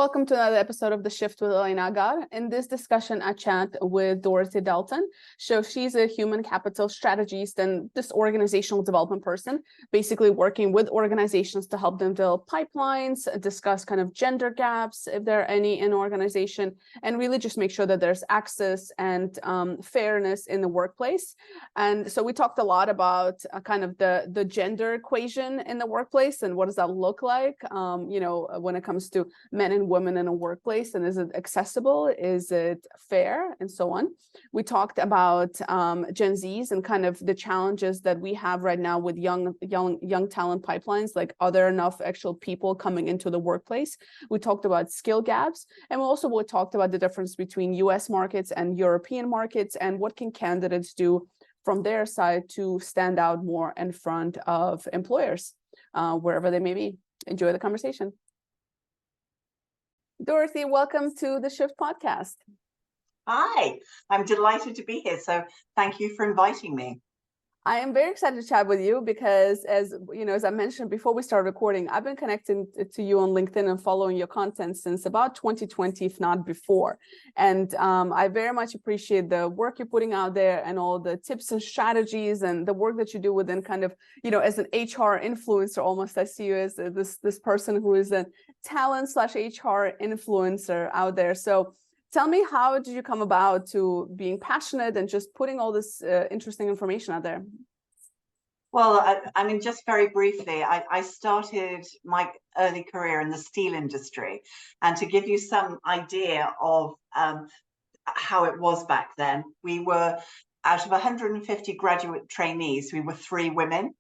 Welcome to another episode of The Shift with Elena Agar. In this discussion, I chat with Dorothy Dalton. So she's a human capital strategist and this organizational development person, basically working with organizations to help them build pipelines, discuss kind of gender gaps, if there are any in organization, and really just make sure that there's access and fairness in the workplace. And so we talked a lot about kind of the gender equation in the workplace and what does that look like, when it comes to men and women in a workplace, and is it accessible, is it fair, and so on. We talked about Gen Zs and kind of the challenges that we have right now with young talent pipelines, like are there enough actual people coming into the workplace. We talked about skill gaps, and we also talked about the difference between US markets and European markets, and what can candidates do from their side to stand out more in front of employers, wherever they may be. Enjoy the conversation. Dorothy, welcome to the Shift podcast. Hi, I'm delighted to be here. So thank you for inviting me. I am very excited to chat with you because, as I mentioned before we started recording, I've been connecting to you on LinkedIn and following your content since about 2020, if not before. And I very much appreciate the work you're putting out there and all the tips and strategies and the work that you do within kind of, as an HR influencer, almost. I see you as this person who is a talent/HR influencer out there. So tell me, how did you come about to being passionate and just putting all this interesting information out there? Well, just very briefly, I started my early career in the steel industry. And to give you some idea of how it was back then, we were, out of 150 graduate trainees, we were 3 women.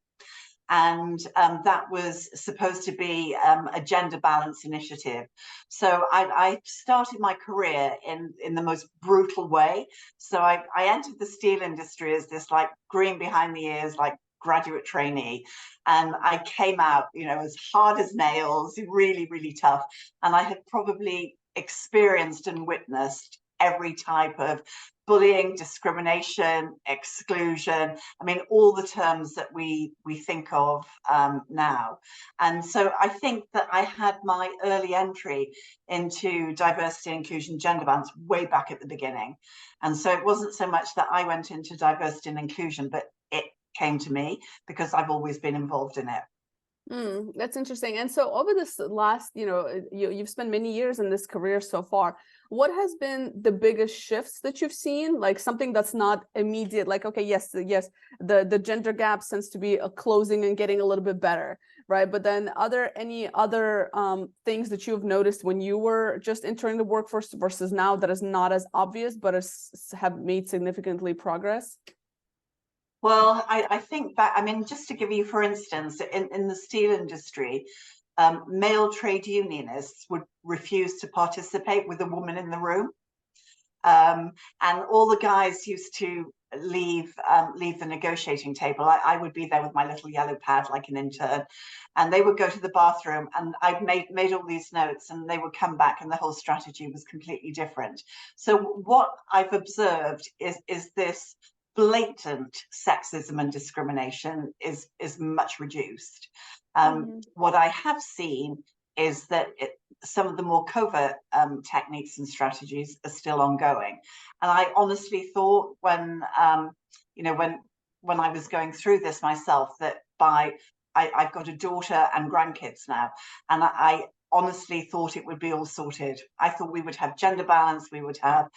And that was supposed to be a gender balance initiative. So I started my career in the most brutal way. So I entered the steel industry as this like green behind the ears, like graduate trainee. And I came out, as hard as nails, really, really tough. And I had probably experienced and witnessed every type of bullying, discrimination, exclusion. All the terms that we think of now. And so I think that I had my early entry into diversity, inclusion, gender balance way back at the beginning. And so it wasn't so much that I went into diversity and inclusion, but it came to me because I've always been involved in it. That's interesting. And so over this last, you've spent many years in this career so far. What has been the biggest shifts that you've seen? Like something that's not immediate, like, okay, yes, the gender gap seems to be closing and getting a little bit better, right? But then are there any other things that you've noticed when you were just entering the workforce versus now that is not as obvious, but have made significantly progress? Well, I think that, just to give you, for instance, in the steel industry, male trade unionists would refuse to participate with a woman in the room. And all the guys used to leave the negotiating table. I would be there with my little yellow pad like an intern, and they would go to the bathroom, and I'd made all these notes, and they would come back and the whole strategy was completely different. So what I've observed is this blatant sexism and discrimination is much reduced. What I have seen is that some of the more covert techniques and strategies are still ongoing. And I honestly thought when I was going through this myself, that I've got a daughter and grandkids now, and I honestly thought it would be all sorted. I thought we would have gender balance, we would have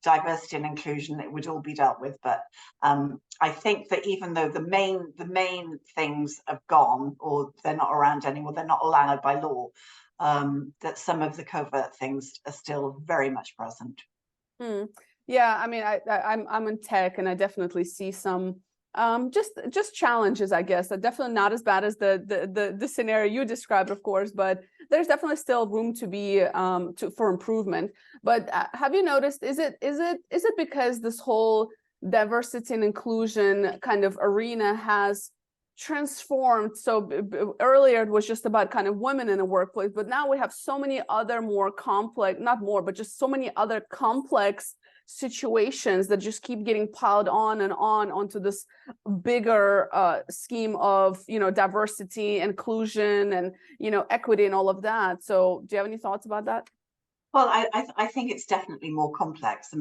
diversity and inclusion, it would all be dealt with. But I think that even though the main things have gone, or they're not around anymore, they're not allowed by law, that some of the covert things are still very much present. Yeah, I'm in tech, and I definitely see some just challenges, I guess. Definitely not as bad as the scenario you described, of course, but there's definitely still room to be for improvement. But have you noticed, is it because this whole diversity and inclusion kind of arena has transformed? So earlier it was just about kind of women in a workplace, but now we have so many other more complex, not more, but just so many other complex situations that just keep getting piled on and on onto this bigger scheme of, you know, diversity, inclusion, and, you know, equity and all of that. So do you have any thoughts about that? Well, I think it's definitely more complex.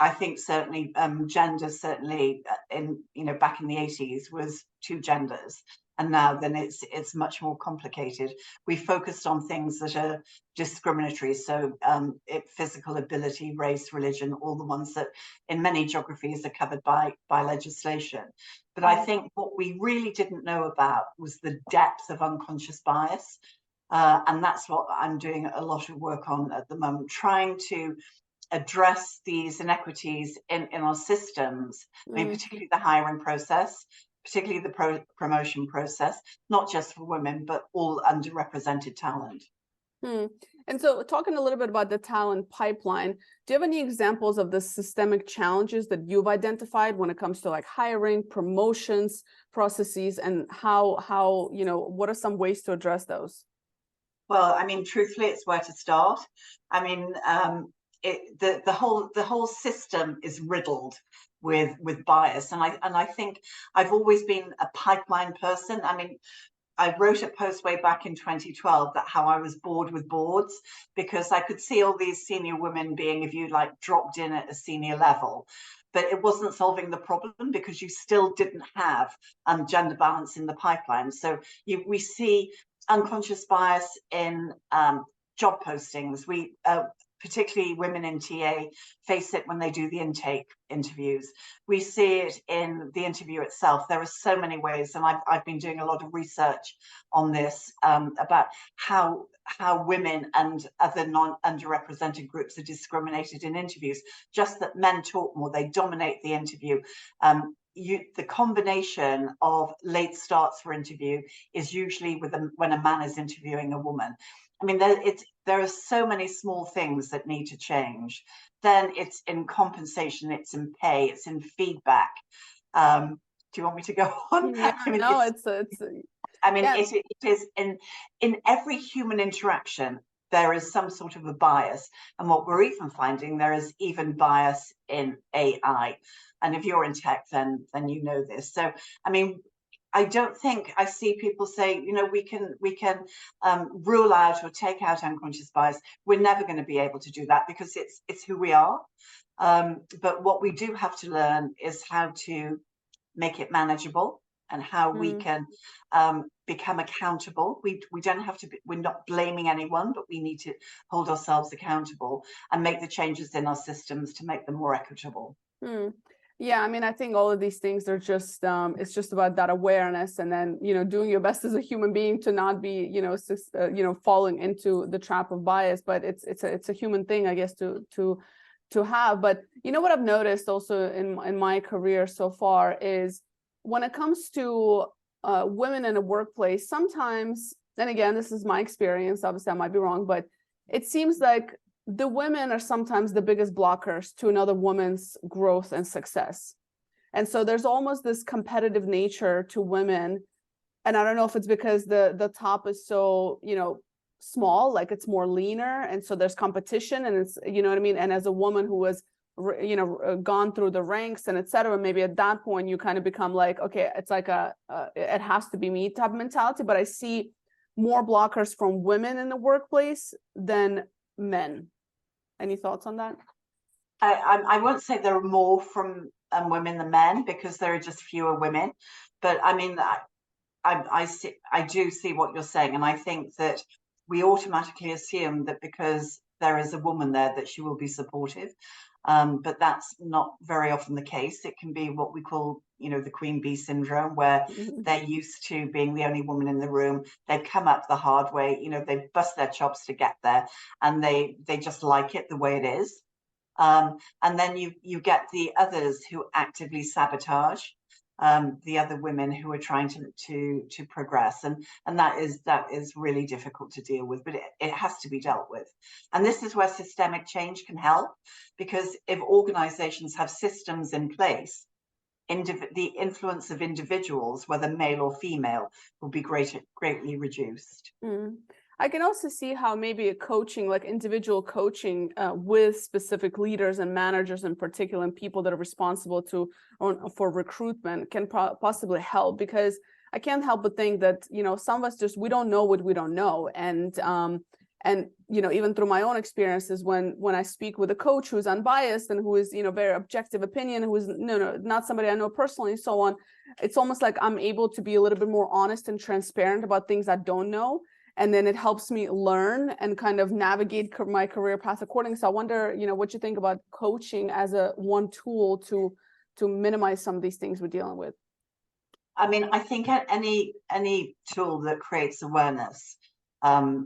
I think certainly gender certainly in, you know, back in the 80s was two genders, and now then it's much more complicated. We focused on things that are discriminatory, so physical ability, race, religion, all the ones that in many geographies are covered by legislation. But I think what we really didn't know about was the depth of unconscious bias. And that's what I'm doing a lot of work on at the moment, trying to address these inequities in our systems, I mean, particularly the hiring process, particularly the promotion process, not just for women, but all underrepresented talent. And so talking a little bit about the talent pipeline, do you have any examples of the systemic challenges that you've identified when it comes to like hiring, promotions, processes, and how, you know, what are some ways to address those? Well, I mean, truthfully, it's where to start. I mean, the whole system is riddled with bias, and I think I've always been a pipeline person. I mean, I wrote a post way back in 2012 that how I was bored with boards, because I could see all these senior women being, if you like, dropped in at a senior level, but it wasn't solving the problem because you still didn't have gender balance in the pipeline. So we see unconscious bias in job postings. We particularly women in TA face it when they do the intake interviews. We see it in the interview itself. There are so many ways, and I've been doing a lot of research on this about how women and other underrepresented groups are discriminated in interviews. Just that men talk more, they dominate the interview. The combination of late starts for interview is usually when a man is interviewing a woman. I mean, there are so many small things that need to change. Then it's in compensation, it's in pay, it's in feedback. Do you want me to go on? Yeah, I mean, no, it is in every human interaction, there is some sort of a bias. And what we're even finding, there is even bias in AI. And if you're in tech, then you know this. So, I mean, I don't think I see people say, you know, we can rule out or take out unconscious bias. We're never going to be able to do that because it's who we are. But what we do have to learn is how to make it manageable and how we can become accountable. We don't have to we're not blaming anyone, but we need to hold ourselves accountable and make the changes in our systems to make them more equitable. Yeah, I mean, I think all of these things are just it's just about that awareness, and then, you know, doing your best as a human being to not be, you know, falling into the trap of bias. But it's a human thing, I guess, to have. But you know what I've noticed also in my career so far is when it comes to women in a workplace, sometimes, and again, this is my experience, obviously I might be wrong, but it seems like the women are sometimes the biggest blockers to another woman's growth and success. And so there's almost this competitive nature to women. And I don't know if it's because the top is so, you know, small, like it's more leaner. And so there's competition, and it's, you know what I mean? And as a woman who has, you know, gone through the ranks and et cetera, maybe at that point you kind of become like, okay, it's like it has to be me type mentality. But I see more blockers from women in the workplace than men. Any thoughts on that? I won't say there are more from women than men, because there are just fewer women. But I mean, I do see what you're saying, and I think that we automatically assume that because there is a woman there that she will be supportive. But that's not very often the case. It can be what we call, you know, the queen bee syndrome, where they're used to being the only woman in the room. They've come up the hard way, you know, they bust their chops to get there, and they just like it the way it is. And then you get the others who actively sabotage the other women who are trying to progress, and that is really difficult to deal with, but it has to be dealt with. And this is where systemic change can help, because if organizations have systems in place, the influence of individuals, whether male or female, will be greatly reduced. I can also see how maybe a coaching, like individual coaching with specific leaders and managers in particular, and people that are responsible for recruitment can possibly help, because I can't help but think that, some of us we don't know what we don't know. And even through my own experiences, when I speak with a coach who's unbiased and who is, very objective opinion, who is not somebody I know personally and so on, it's almost like I'm able to be a little bit more honest and transparent about things I don't know. And then it helps me learn and kind of navigate my career path accordingly. So I wonder, what you think about coaching as one tool to minimize some of these things we're dealing with. I mean, I think any tool that creates awareness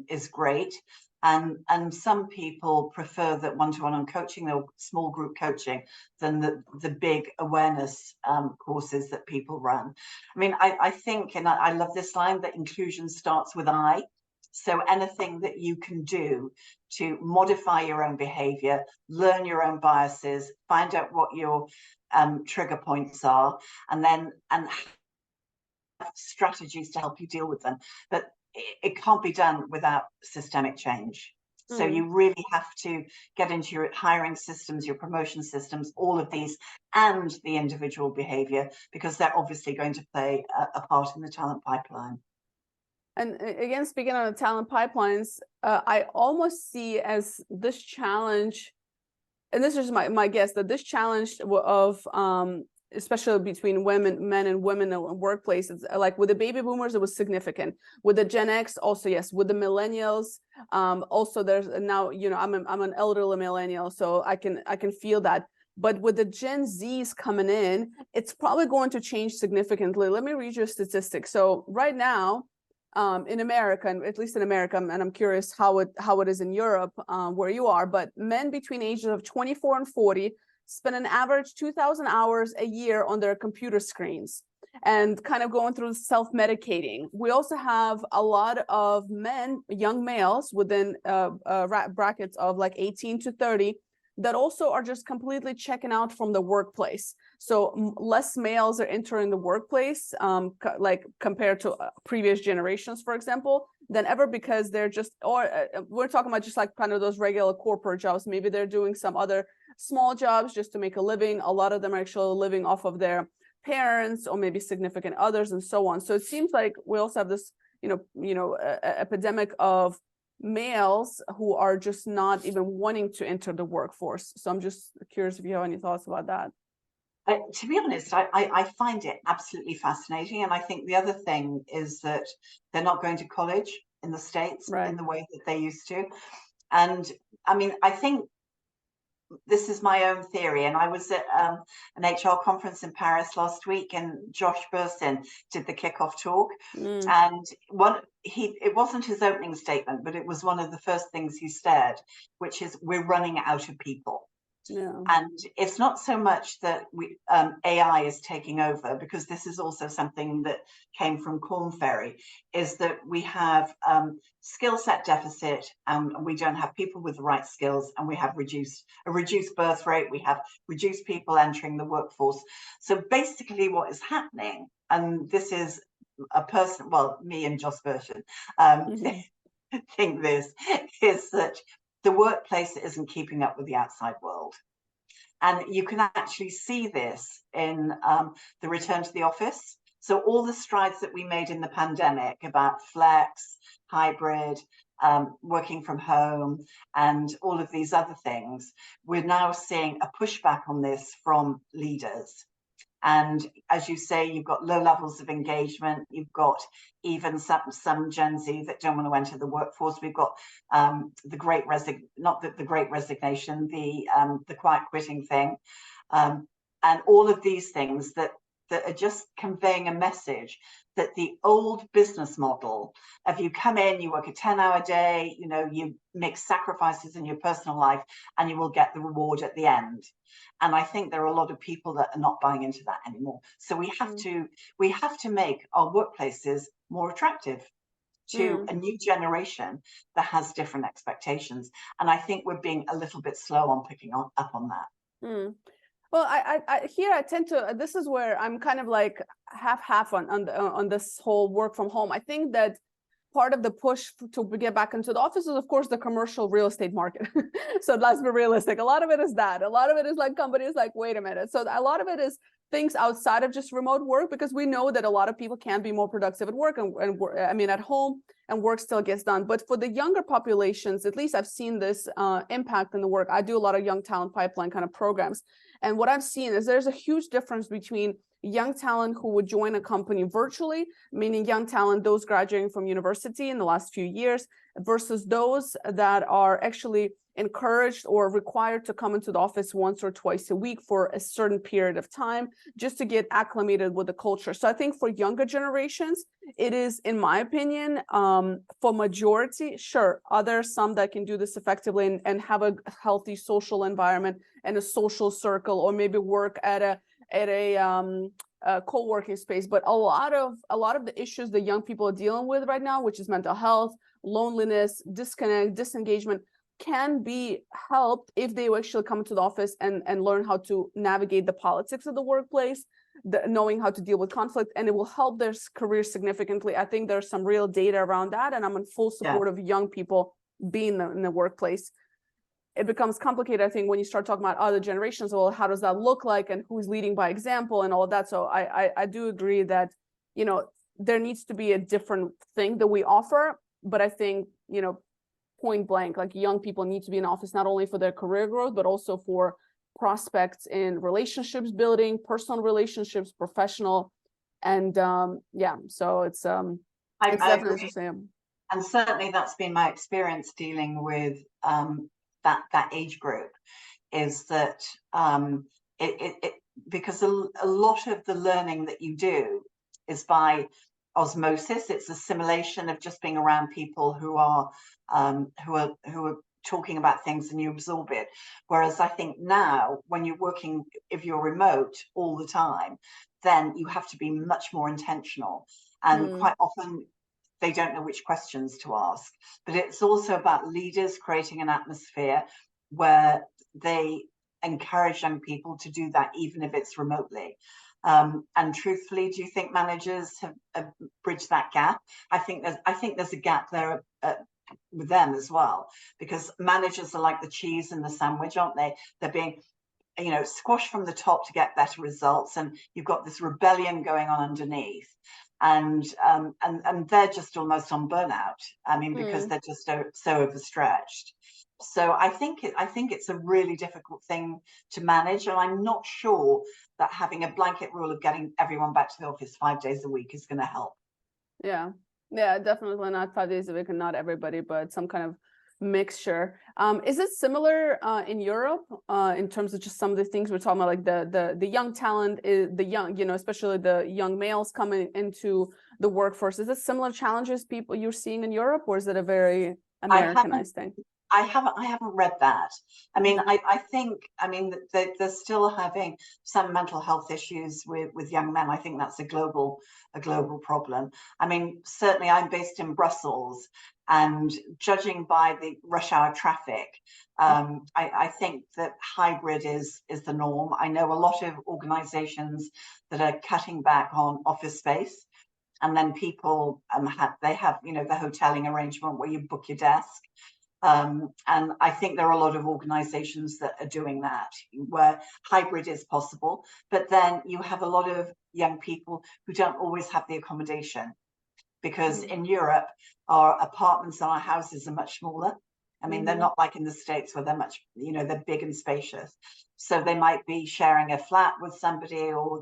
is great. And some people prefer that one-to-one coaching or small group coaching than the big awareness courses that people run. I mean, I think, and I love this line, that inclusion starts with I. So anything that you can do to modify your own behavior, learn your own biases, find out what your trigger points are, and have strategies to help you deal with them. But it can't be done without systemic change. So you really have to get into your hiring systems, your promotion systems, all of these, and the individual behavior, because they're obviously going to play a part in the talent pipeline. And again, speaking on the talent pipelines, I almost see as this challenge, and this is my guess, that this challenge of especially between men and women in workplaces, like with the baby boomers, it was significant. With the Gen X, also yes. With the millennials, also there's now, I'm an elderly millennial, so I can feel that. But with the Gen Zs coming in, it's probably going to change significantly. Let me read you a statistic. So right now, in America, and at least in America, and I'm curious how it is in Europe, where you are, but men between ages of 24 and 40 spend an average 2,000 hours a year on their computer screens and kind of going through self-medicating. We also have a lot of men, young males within brackets of like 18 to 30, that also are just completely checking out from the workplace. So less males are entering the workplace, like compared to previous generations, for example, than ever, because they're just, we're talking about just like kind of those regular corporate jobs. Maybe they're doing some other small jobs just to make a living. A lot of them are actually living off of their parents or maybe significant others and so on. So it seems like we also have this, epidemic of males who are just not even wanting to enter the workforce. So I'm just curious if you have any thoughts about that. To be honest, I find it absolutely fascinating. And I think the other thing is that they're not going to college in the States in the way that they used to. And I mean, I think this is my own theory. And I was at an HR conference in Paris last week, and Josh Bersin did the kickoff talk. And it wasn't his opening statement, but it was one of the first things he said, which is, we're running out of people. Yeah. And it's not so much that AI is taking over, because this is also something that came from Korn Ferry, is that we have skill set deficit, and we don't have people with the right skills, and we have a reduced birth rate, we have reduced people entering the workforce. So basically what is happening, and this is a person, well, me and Josh Version think this, is that the workplace isn't keeping up with the outside world. And you can actually see this in the return to the office. So all the strides that we made in the pandemic about flex, hybrid, working from home, and all of these other things, we're now seeing a pushback on this from leaders. And as you say, you've got low levels of engagement. You've got even some Gen Z that don't want to enter the workforce. We've got the great resignation, the quiet quitting thing, and all of these things that are just conveying a message that the old business model of you come in, you work a 10-hour day, you make sacrifices in your personal life, and you will get the reward at the end. And I think there are a lot of people that are not buying into that anymore. So we have to make our workplaces more attractive to a new generation that has different expectations. And I think we're being a little bit slow on picking up on that. Well, I tend to, this is where I'm kind of like half on this whole work from home. I think that part of the push to get back into the office is, of course, the commercial real estate market. So let's be realistic. A lot of it is that. A lot of it is like companies like, wait a minute. So a lot of it is things outside of just remote work, because we know that a lot of people can be more productive at work and I mean, at home, and work still gets done. But for the younger populations, at least I've seen this impact in the work. I do a lot of young talent pipeline kind of programs. And what I've seen is there's a huge difference between young talent who would join a company virtually, meaning young talent, those graduating from university in the last few years, versus those that are actually encouraged or required to come into the office once or twice a week for a certain period of time, just to get acclimated with the culture. So I think for younger generations, it is, in my opinion, for majority, sure, others, some that can do this effectively and have a healthy social environment and a social circle, or maybe work at a co-working space. But a lot of the issues that young people are dealing with right now, which is mental health, loneliness, disconnect, disengagement, can be helped if they actually come to the office and learn how to navigate the politics of the workplace, knowing how to deal with conflict, and it will help their career significantly. I think there's some real data around that, and I'm in full support of young people being in the workplace. It becomes complicated, I think, when you start talking about other generations. Well, how does that look like, and who's leading by example and all of that? So I do agree that, you know, there needs to be a different thing that we offer. But I think, you know, point blank, like, young people need to be in office not only for their career growth, but also for prospects in relationships building, personal relationships, professional, and so it's definitely the same. And certainly that's been my experience dealing with that age group, is that because a lot of the learning that you do is by osmosis. It's assimilation of just being around people who are talking about things, and you absorb it. Whereas I think now, when you're working, if you're remote all the time, then you have to be much more intentional. And quite often they don't know which questions to ask. But it's also about leaders creating an atmosphere where they encourage young people to do that, even if it's remotely. And truthfully, do you think managers have bridged that gap? I think there's a gap there with them as well, because managers are like the cheese in the sandwich, aren't they? They're being, you know, squashed from the top to get better results, and you've got this rebellion going on underneath, and they're just almost on burnout. I mean, because they're just so overstretched. So I think it's a really difficult thing to manage, and I'm not sure that having a blanket rule of getting everyone back to the office 5 days a week is going to help. Yeah, definitely not 5 days a week, and not everybody, but some kind of mixture. Is it similar in Europe in terms of just some of the things we're talking about, like the young talent, the young, you know, especially the young males coming into the workforce? Is it similar challenges people you're seeing in Europe, or is it a very Americanized thing? I haven't read that. I mean, I think they're still having some mental health issues with young men. I think that's a global problem. I mean, certainly I'm based in Brussels, and judging by the rush hour traffic, I think that hybrid is the norm. I know a lot of organizations that are cutting back on office space, and then people have you know, the hoteling arrangement where you book your desk. And I think there are a lot of organizations that are doing that, where hybrid is possible, but then you have a lot of young people who don't always have the accommodation, because in Europe, our apartments and our houses are much smaller. I mean, they're not like in the States where they're much, you know, they're big and spacious. So they might be sharing a flat with somebody, or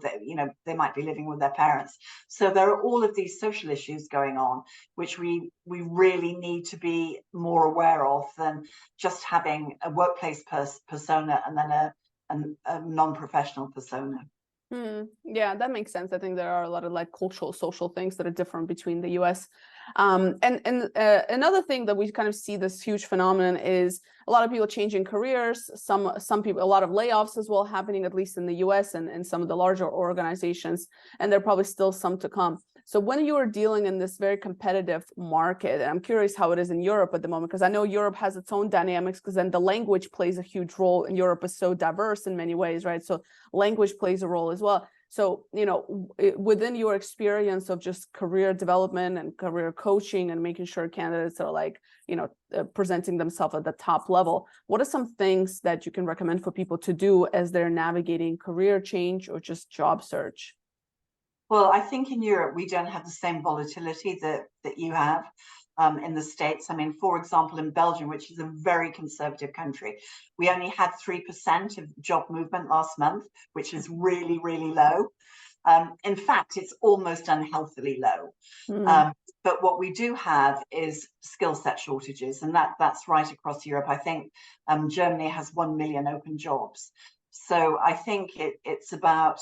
they might be living with their parents. So there are all of these social issues going on, which we really need to be more aware of than just having a workplace persona and then a non-professional persona. Yeah, that makes sense. I think there are a lot of like cultural, social things that are different between the US. And another thing that we kind of see, this huge phenomenon, is a lot of people changing careers. Some people, a lot of layoffs as well happening, at least in the US and some of the larger organizations, and there are probably still some to come. So when you are dealing in this very competitive market, and I'm curious how it is in Europe at the moment, because I know Europe has its own dynamics, because then the language plays a huge role, and Europe is so diverse in many ways, right? So language plays a role as well. So, within your experience of just career development and career coaching and making sure candidates are like, presenting themselves at the top level, what are some things that you can recommend for people to do as they're navigating career change or just job search? Well, I think in Europe, we don't have the same volatility that you have in the States. I mean, for example, in Belgium, which is a very conservative country, we only had 3% of job movement last month, which is really, really low. In fact, it's almost unhealthily low. But what we do have is skill set shortages, and that's right across Europe. I think Germany has 1 million open jobs. So I think it's about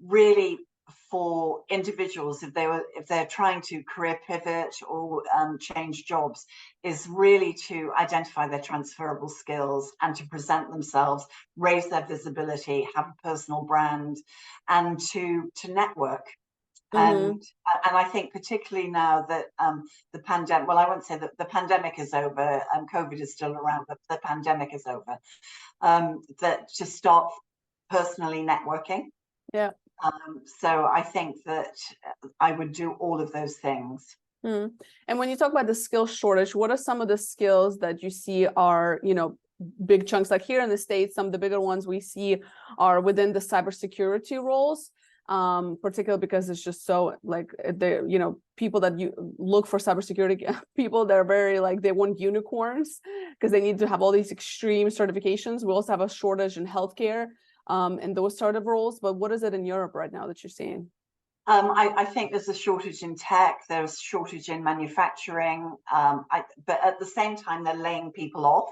really, for individuals, if they're trying to career pivot or change jobs, is really to identify their transferable skills and to present themselves, raise their visibility, have a personal brand, and to network. And I think particularly now that the pandemic, well, I won't say that the pandemic is over, COVID is still around, but the pandemic is over, that to start personally networking. Yeah. So I think that I would do all of those things. And when you talk about the skill shortage, what are some of the skills that you see are, big chunks? Like here in the States, some of the bigger ones we see are within the cybersecurity roles, particularly because it's just so like people that you look for cybersecurity people, they're very like, they want unicorns because they need to have all these extreme certifications. We also have a shortage in healthcare. And those sort of roles, but what is it in Europe right now that you're seeing? I think there's a shortage in tech, there's a shortage in manufacturing, but at the same time they're laying people off.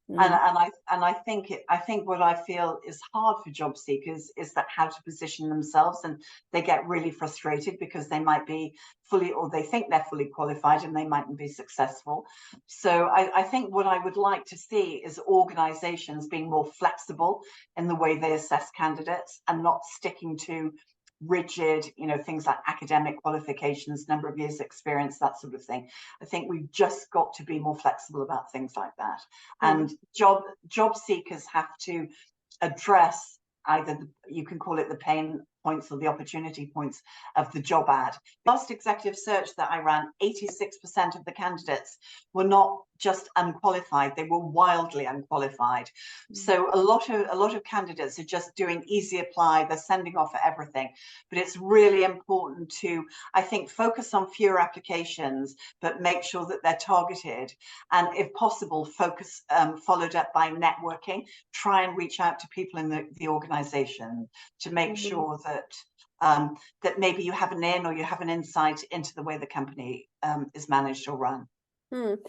I think what I feel is hard for job seekers is that how to position themselves, and they get really frustrated because they might be they think they're fully qualified and they mightn't be successful. So I think what I would like to see is organizations being more flexible in the way they assess candidates and not sticking to rigid, things like academic qualifications, number of years experience, that sort of thing. I think we've just got to be more flexible about things like that. And job seekers have to address either you can call it the pain points or the opportunity points of the job ad. Last executive search that I ran, 86% of the candidates were not just unqualified, they were wildly unqualified. So a lot of candidates are just doing easy apply, they're sending off for everything. But it's really important to, I think, focus on fewer applications, but make sure that they're targeted. And if possible, focus followed up by networking, try and reach out to people in the organization to make sure that that maybe you have an in or you have an insight into the way the company is managed or run. And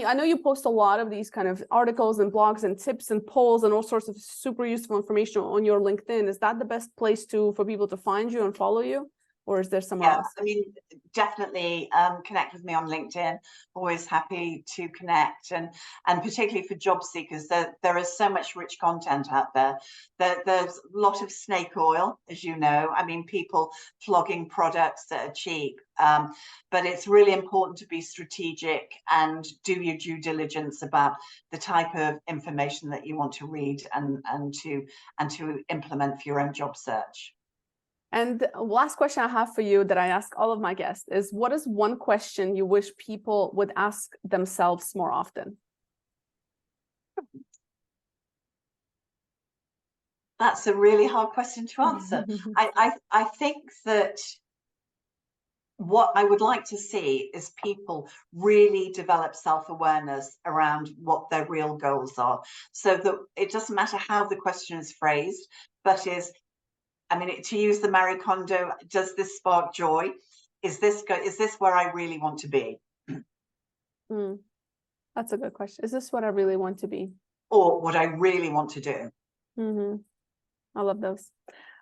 I know you post a lot of these kind of articles and blogs and tips and polls and all sorts of super useful information on your LinkedIn. Is that the best place for people to find you and follow you? Or is there somewhere else? I mean, definitely connect with me on LinkedIn. Always happy to connect, and particularly for job seekers, there is so much rich content out there. There's a lot of snake oil, as you know. I mean, people flogging products that are cheap, but it's really important to be strategic and do your due diligence about the type of information that you want to read and to implement for your own job search. And last question I have for you that I ask all of my guests is, what is one question you wish people would ask themselves more often? That's a really hard question to answer. I think that what I would like to see is people really develop self-awareness around what their real goals are, so that it doesn't matter how the question is phrased, but I mean, to use the Marie Kondo, does this spark joy? Is this where I really want to be? That's a good question. Is this what I really want to be? Or what I really want to do? I love those.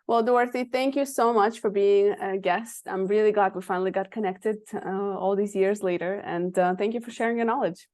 Well, Dorothy, thank you so much for being a guest. I'm really glad we finally got connected all these years later. And thank you for sharing your knowledge.